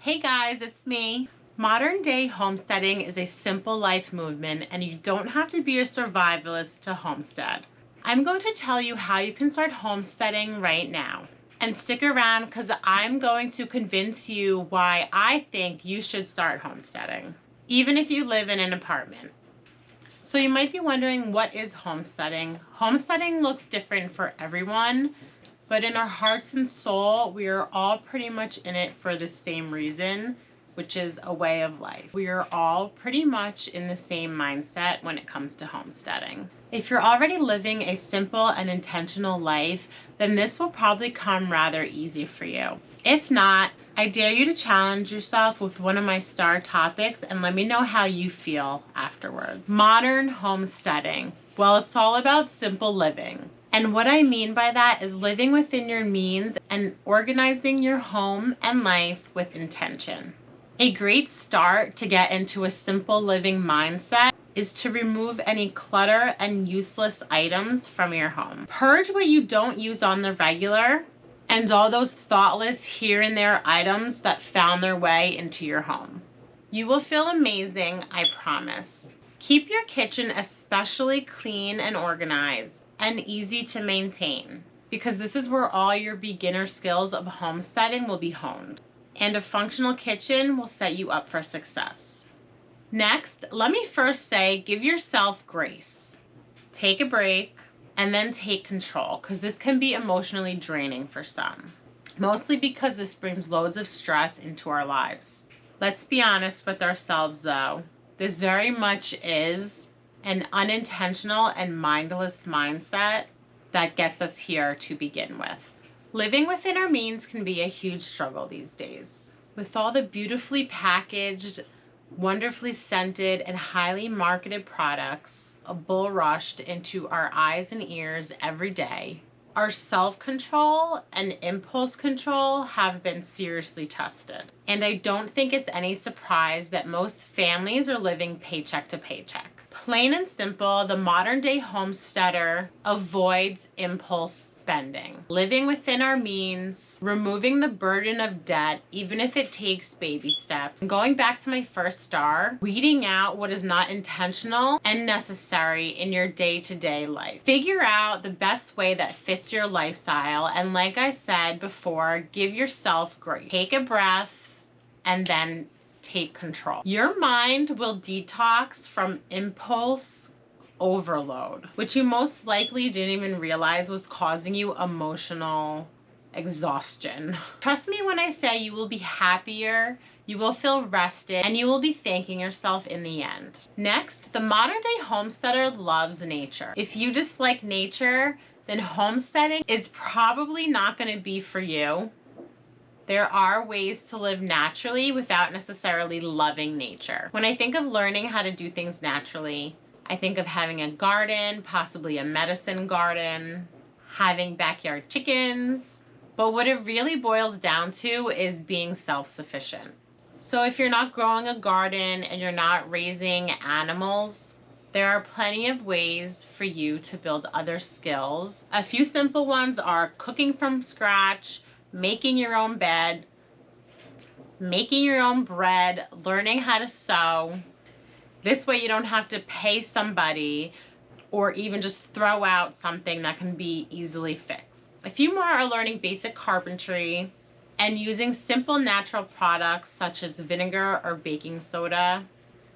Hey guys, it's me. Modern day homesteading is a simple life movement and you don't have to be a survivalist to homestead. I'm going to tell you how you can start homesteading right now. And stick around because I'm going to convince you why I think you should start homesteading, even if you live in an apartment. So you might be wondering, what is homesteading? Homesteading looks different for everyone, but in our hearts and soul, we are all pretty much in it for the same reason, which is a way of life. We are all pretty much in the same mindset when it comes to homesteading. If you're already living a simple and intentional life, then this will probably come rather easy for you. If not, I dare you to challenge yourself with one of my star topics and let me know how you feel afterwards. Modern homesteading. Well, it's all about simple living. And what I mean by that is living within your means and organizing your home and life with intention. A great start to get into a simple living mindset is to remove any clutter and useless items from your home. Purge what you don't use on the regular and all those thoughtless here and there items that found their way into your home. You will feel amazing, I promise. Keep your kitchen especially clean and organized and easy to maintain, because this is where all your beginner skills of homesteading will be honed. And a functional kitchen will set you up for success. Next, let me first say, give yourself grace. Take a break and then take control, because this can be emotionally draining for some. Mostly because this brings loads of stress into our lives. Let's be honest with ourselves though. This very much is an unintentional and mindless mindset that gets us here to begin with. Living within our means can be a huge struggle these days. With all the beautifully packaged, wonderfully scented, and highly marketed products, a bull rushed into our eyes and ears every day, our self-control and impulse control have been seriously tested. And I don't think it's any surprise that most families are living paycheck to paycheck. Plain and simple, the modern day homesteader avoids impulse spending, living within our means, removing the burden of debt, even if it takes baby steps. And going back to my first star, weeding out what is not intentional and necessary in your day-to-day life. Figure out the best way that fits your lifestyle, and like I said before, give yourself grace. Take a breath and then take control. Your mind will detox from impulse overload, which you most likely didn't even realize was causing you emotional exhaustion. Trust me when I say you will be happier, you will feel rested, and you will be thanking yourself in the end. Next, the modern day homesteader loves nature. If you dislike nature, then homesteading is probably not going to be for you. There are ways to live naturally without necessarily loving nature. When I think of learning how to do things naturally, I think of having a garden, possibly a medicine garden, having backyard chickens. But what it really boils down to is being self-sufficient. So if you're not growing a garden and you're not raising animals, there are plenty of ways for you to build other skills. A few simple ones are cooking from scratch, making your own bed, making your own bread, learning how to sew. This way you don't have to pay somebody or even just throw out something that can be easily fixed. A few more are learning basic carpentry and using simple natural products such as vinegar or baking soda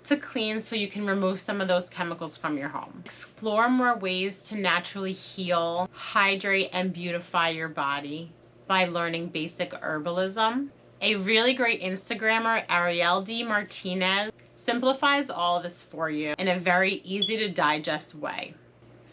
to clean so you can remove some of those chemicals from your home. Explore more ways to naturally heal, hydrate, and beautify your body by learning basic herbalism. A really great Instagrammer, Ariel D. Martinez, simplifies all of this for you in a very easy to digest way.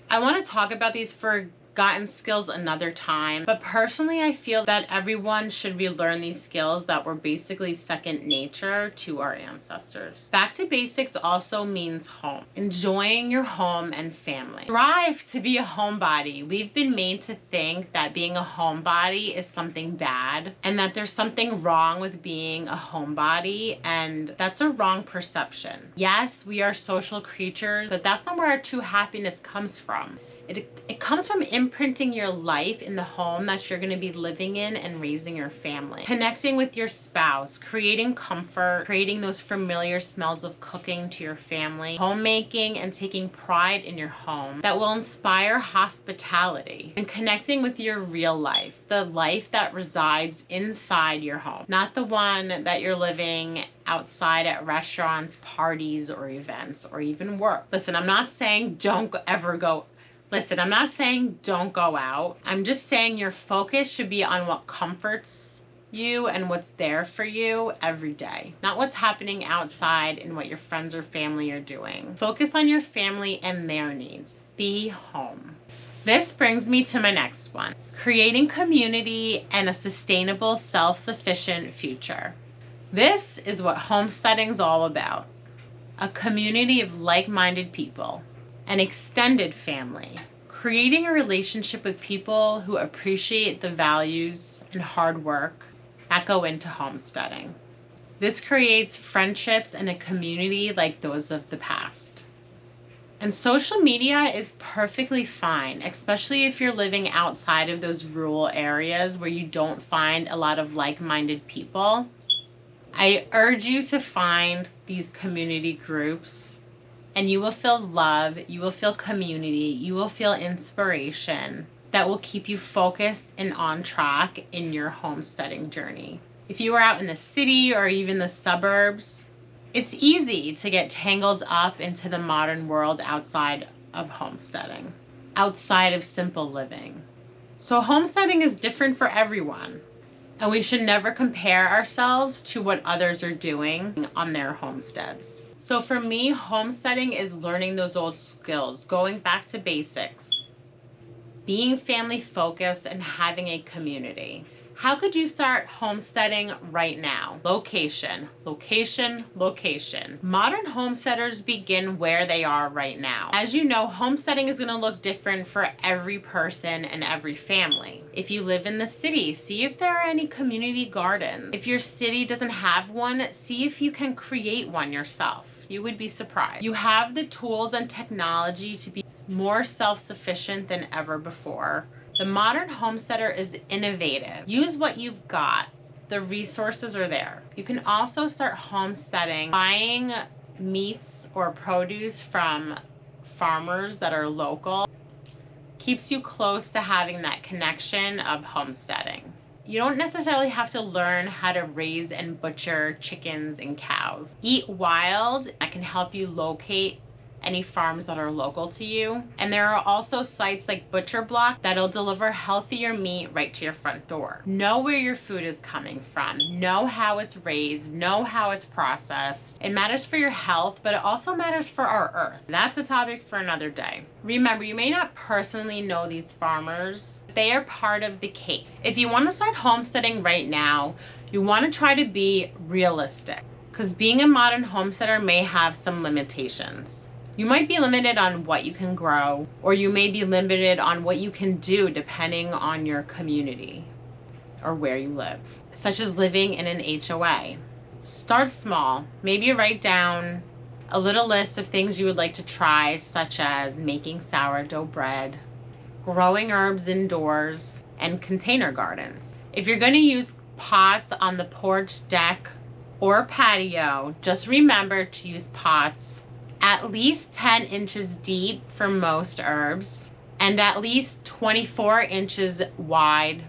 I want to talk about these forgotten skills another time, but personally I feel that everyone should relearn these skills that were basically second nature to our ancestors. Back to basics also means home. Enjoying your home and family. Strive to be a homebody. We've been made to think that being a homebody is something bad and that there's something wrong with being a homebody, and that's a wrong perception. Yes, we are social creatures, but that's not where our true happiness comes from. It comes from imprinting your life in the home that you're going to be living in and raising your family. Connecting with your spouse, creating comfort, creating those familiar smells of cooking to your family, homemaking and taking pride in your home that will inspire hospitality, and connecting with your real life, the life that resides inside your home, not the one that you're living outside at restaurants, parties, or events, or even work. Listen, I'm not saying don't go out. I'm just saying your focus should be on what comforts you and what's there for you every day, not what's happening outside and what your friends or family are doing. Focus on your family and their needs. Be home. This brings me to my next one: creating community and a sustainable, self-sufficient future. This is what homesteading is all about. A community of like-minded people, an extended family, creating a relationship with people who appreciate the values and hard work that go into homesteading. This creates friendships and a community like those of the past. And social media is perfectly fine, especially if you're living outside of those rural areas where you don't find a lot of like-minded people. I urge you to find these community groups, and you will feel love, you will feel community, you will feel inspiration that will keep you focused and on track in your homesteading journey. If you are out in the city or even the suburbs, it's easy to get tangled up into the modern world outside of homesteading, outside of simple living. So homesteading is different for everyone, and we should never compare ourselves to what others are doing on their homesteads. So for me, homesteading is learning those old skills, going back to basics, being family focused, and having a community. How could you start homesteading right now? Location, location, location. Modern homesteaders begin where they are right now. As you know, homesteading is going to look different for every person and every family. If you live in the city, see if there are any community gardens. If your city doesn't have one, see if you can create one yourself. You would be surprised. You have the tools and technology to be more self-sufficient than ever before. The modern homesteader is innovative. Use what you've got. The resources are there. You can also start homesteading, buying meats or produce from farmers that are local. Keeps you close to having that connection of homesteading. You don't necessarily have to learn how to raise and butcher chickens and cows. Eat wild. I can help you locate any farms that are local to you. And there are also sites like Butcher Block that'll deliver healthier meat right to your front door. Know where your food is coming from. Know how it's raised. Know how it's processed. It matters for your health, but it also matters for our earth. That's a topic for another day. Remember, you may not personally know these farmers. They are part of the cake. If you want to start homesteading right now, you want to try to be realistic, because being a modern homesteader may have some limitations. You might be limited on what you can grow, or you may be limited on what you can do depending on your community or where you live, such as living in an HOA. Start small. Maybe write down a little list of things you would like to try, such as making sourdough bread, growing herbs indoors, and container gardens. If you're going to use pots on the porch, deck, or patio, just remember to use pots at least 10 inches deep for most herbs, and at least 24 inches wide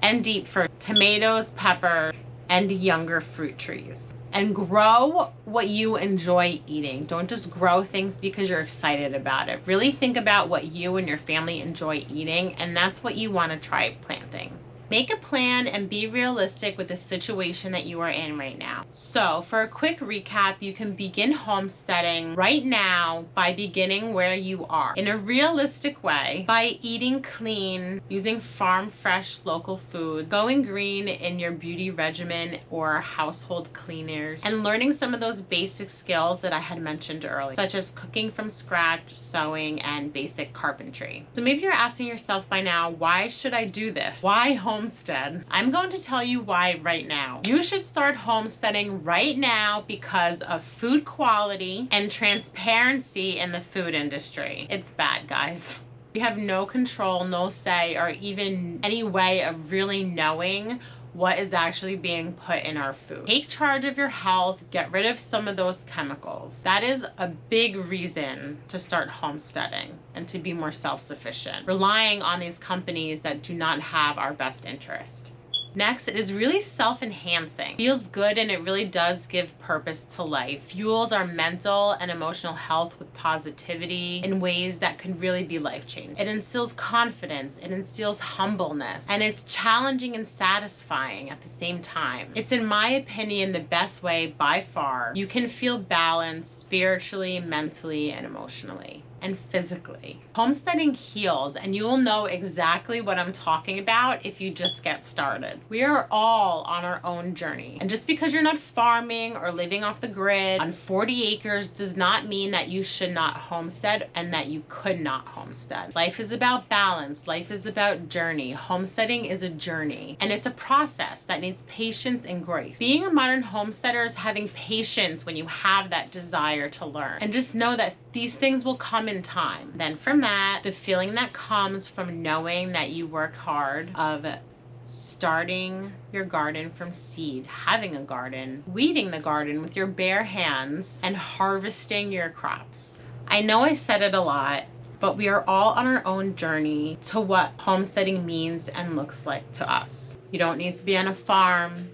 and deep for tomatoes, pepper, and younger fruit trees. And grow what you enjoy eating. Don't just grow things because you're excited about it. Really think about what you and your family enjoy eating, and that's what you want to try planting. Make a plan and be realistic with the situation that you are in right now. So for a quick recap, you can begin homesteading right now by beginning where you are in a realistic way, by eating clean, using farm fresh local food, going green in your beauty regimen or household cleaners, and learning some of those basic skills that I had mentioned earlier, such as cooking from scratch, sewing, and basic carpentry. So maybe you're asking yourself by now, why should I do this? Why homestead? I'm going to tell you why right now. You should start homesteading right now because of food quality and transparency in the food industry. It's bad, guys. We have no control, no say, or even any way of really knowing what is actually being put in our food. Take charge of your health, get rid of some of those chemicals. That is a big reason to start homesteading and to be more self-sufficient, relying on these companies that do not have our best interest. Next, it is really self-enhancing. Feels good, and it really does give purpose to life. Fuels our mental and emotional health with positivity in ways that can really be life-changing. It instills confidence, it instills humbleness, and it's challenging and satisfying at the same time. It's, in my opinion, the best way by far you can feel balanced spiritually, mentally, and emotionally, and physically. Homesteading heals, and you will know exactly what I'm talking about if you just get started. We are all on our own journey, and just because you're not farming or living off the grid on 40 acres does not mean that you should not homestead and that you could not homestead. Life is about balance. Life is about journey. Homesteading is a journey, and it's a process that needs patience and grace. Being a modern homesteader is having patience when you have that desire to learn, and just know that these things will come in time. Then from that, the feeling that comes from knowing that you work hard, of starting your garden from seed, having a garden, weeding the garden with your bare hands, and harvesting your crops. I know I said it a lot, but we are all on our own journey to what homesteading means and looks like to us. You don't need to be on a farm.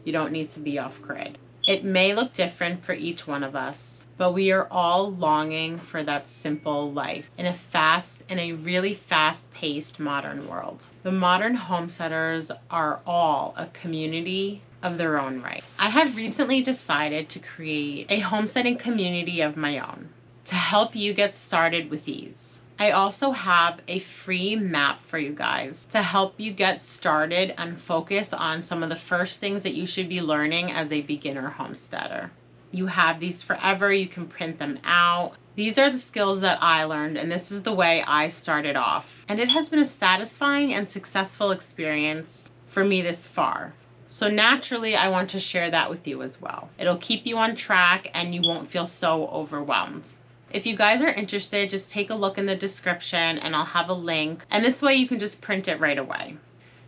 You don't need to be off grid. It may look different for each one of us, but we are all longing for that simple life in a really fast-paced modern world. The modern homesteaders are all a community of their own right. I have recently decided to create a homesteading community of my own to help you get started with ease. I also have a free map for you guys to help you get started and focus on some of the first things that you should be learning as a beginner homesteader. You have these forever. You can print them out. These are the skills that I learned, and this is the way I started off. And it has been a satisfying and successful experience for me this far. So naturally, I want to share that with you as well. It'll keep you on track and you won't feel so overwhelmed. If you guys are interested, just take a look in the description and I'll have a link. And this way you can just print it right away.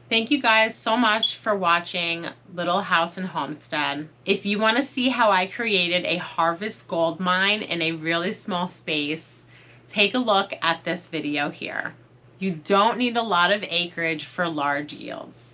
Thank you guys so much for watching Little House and Homestead. If you want to see how I created a harvest gold mine in a really small space, take a look at this video here. You don't need a lot of acreage for large yields.